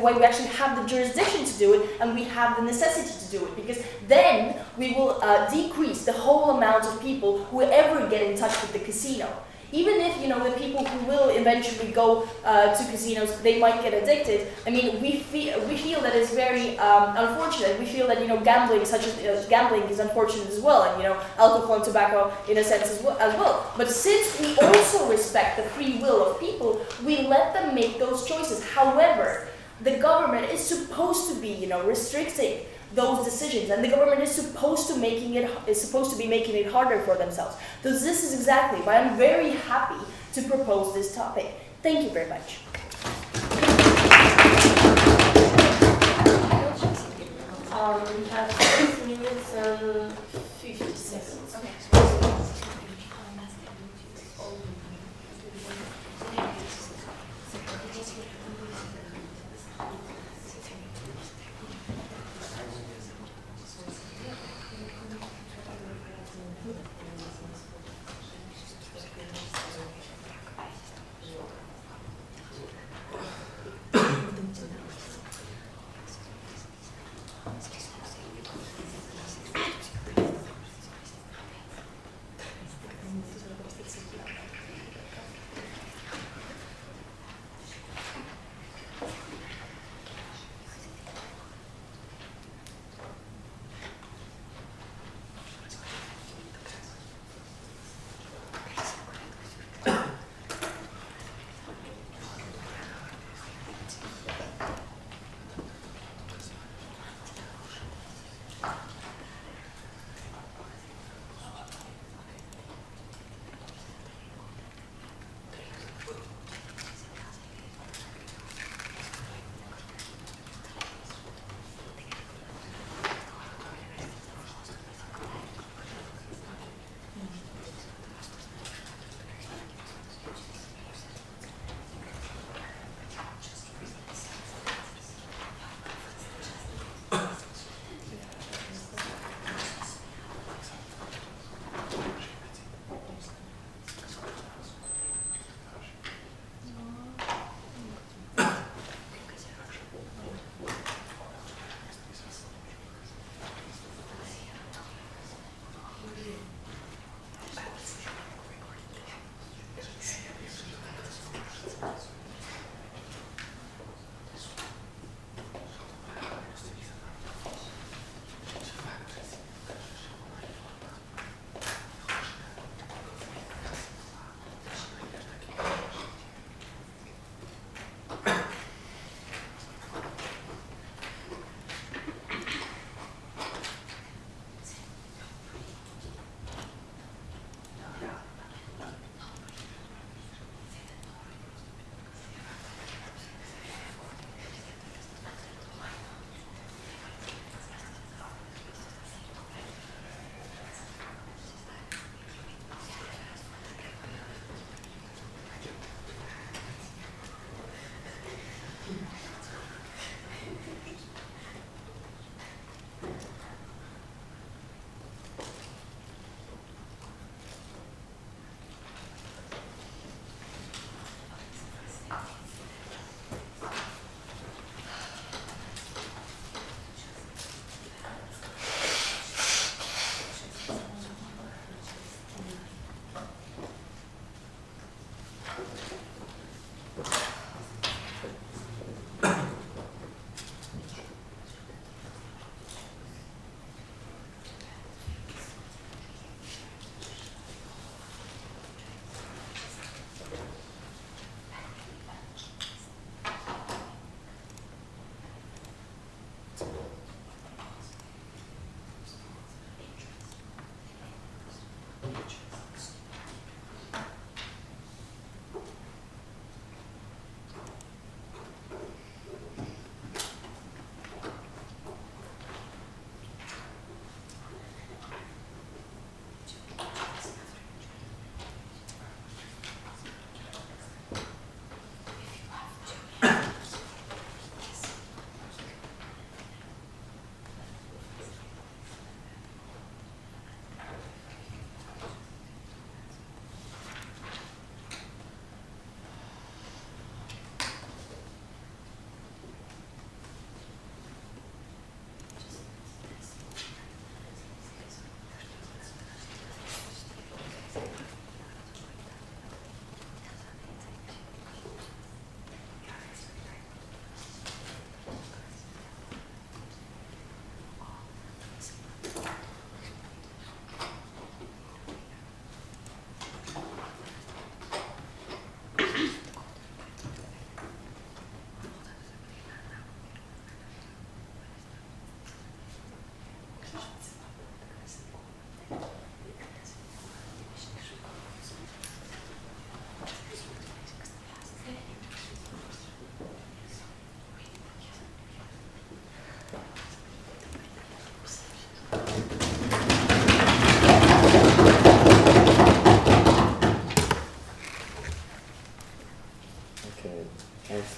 why we actually have the jurisdiction to do it, and we have the necessity to do it, because then we will decrease the whole amount of people who ever get in touch with the casino. Even if, the people who will eventually go to casinos, they might get addicted. I mean, we feel that it's very unfortunate. We feel that, gambling is unfortunate as well, and, alcohol and tobacco in a sense as well. But since we also respect the free will of people, we let them make those choices. However, the government is supposed to be, restricting those decisions, and the government is supposed to be making it harder for themselves. So this is exactly why I'm very happy to propose this topic. Thank you very much. We have 6 minutes and 50 seconds.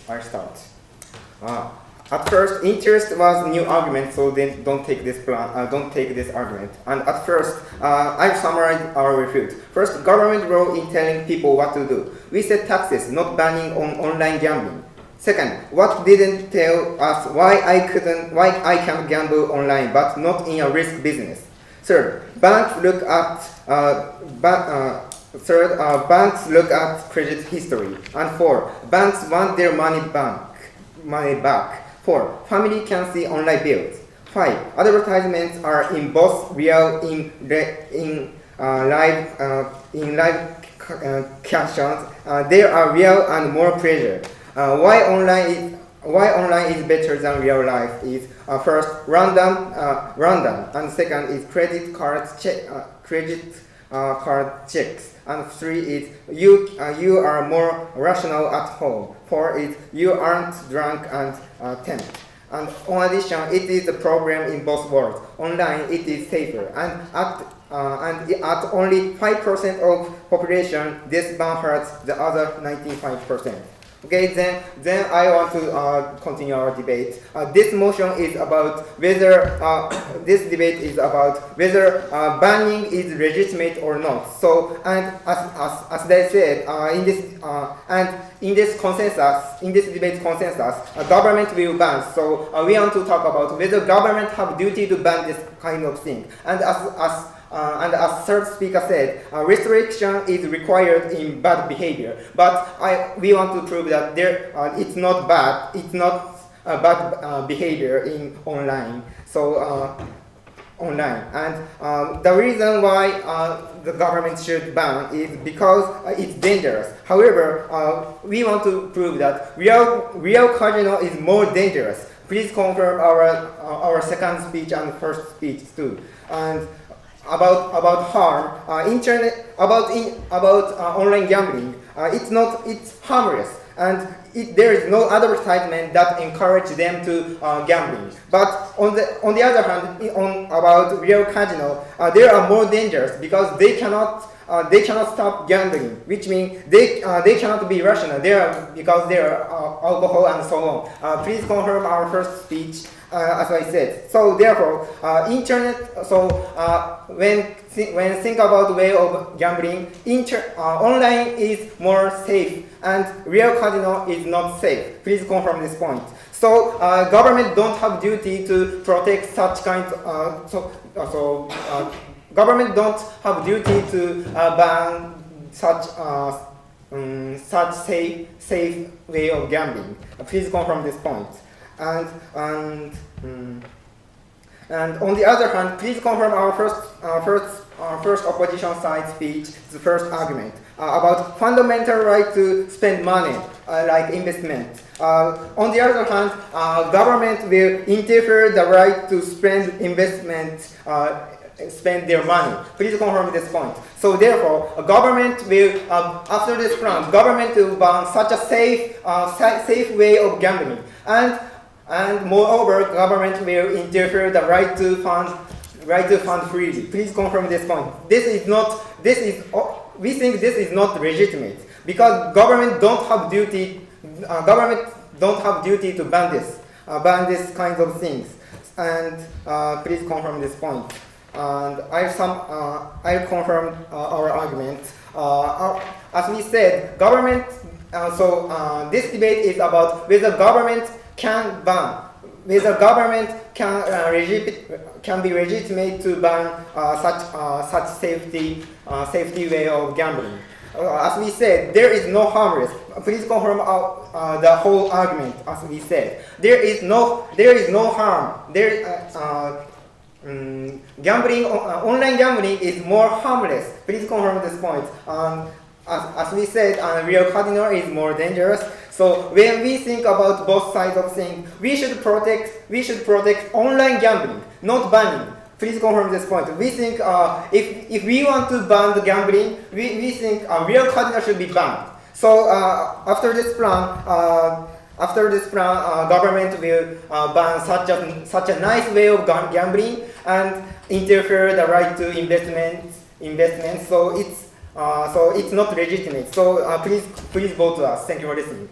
I start. At first, interest was new argument, so then don't take this argument. And at first, I summarize our refute. First, government role in telling people what to do. We said taxes, not banning on online gambling. Second, what didn't tell us why I can gamble online but not in a risk business. Third, banks look at credit history. And four, banks want their money back. 4. Family can see online bills. 5. Advertisements are in both real live captions. They are real and more pleasure. Why online is better than real life is first random, and second is credit card checks, and 3 is you are more rational at home. 4 is you aren't drunk, and 10. And in addition, it is a problem in both worlds. Online, it is safer, and at only 5% of population, this ban hurts the other 95%. Okay, then I want to continue our debate. This motion is about whether this debate is about whether banning is legitimate or not. So, and as they said, in this debate consensus, government will ban. So we want to talk about whether government have duty to ban this kind of thing. And as third speaker said, restriction is required in bad behavior. But we want to prove that it's not bad. It's not bad behavior in online. So online, and the reason why the government should ban is because it's dangerous. However, we want to prove that real casino is more dangerous. Please confirm our second speech and first speech too. And about harm, online gambling. It's harmless, and there is no advertisement that encourage them to gambling. But on the other hand, about real casino, they are more dangerous because they cannot stop gambling, which means they cannot be rational. Because they are alcohol and so on. Please confirm our first speech. As I said, so therefore, internet. So when think about way of gambling, online is more safe, and real casino is not safe. Please confirm this point. So government don't have duty to protect such kind. Government don't have duty to ban such safe way of gambling. Please confirm this point. And on the other hand, please confirm our first opposition side speech, the first argument about fundamental right to spend money, like investment. On the other hand, government will interfere the right to spend their money. Please confirm this point. So therefore, a government will, after this plan, government will ban such a safe way of gambling. And moreover, government will interfere the right to fund freely. Please confirm this point. We think this is not legitimate because government don't have duty to ban this kind of things. And please confirm this point. And I'll confirm our argument. As we said, government. This debate is about whether government can ban, whether government can be legitimate to ban such safety way of gambling. As we said, there is no harmless. Please confirm the whole argument. As we said, there is no harm. Gambling, online gambling is more harmless. Please confirm this point. As we said, real casino is more dangerous. So when we think about both sides of things, we should protect online gambling, not banning. Please confirm this point. We think if we want to ban the gambling, we think real casino should be banned. So after this plan, government will ban such a nice way of gambling and interfere the right to investment. So it's not legitimate. So please vote to us. Thank you for listening.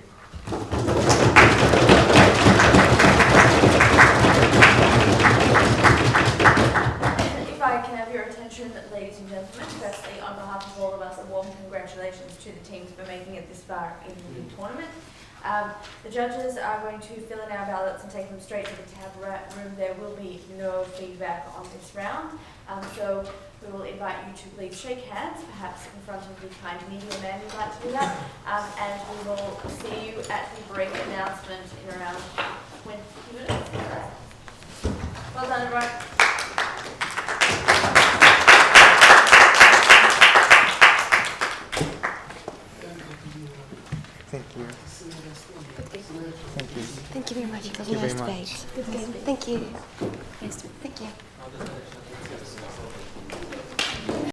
congratulations to the teams for making it this far in the tournament. The judges are going to fill in our ballots and take them straight to the tab room. There will be no feedback on this round. So we will invite you to please shake hands, perhaps in front of the kind media man who'd like to do that. And we will see you at the break announcement in around 20 minutes. Well done, everyone. Thank you. Thank you. Thank you very much. It was a Thank you nice very debate. Good game. Thank you.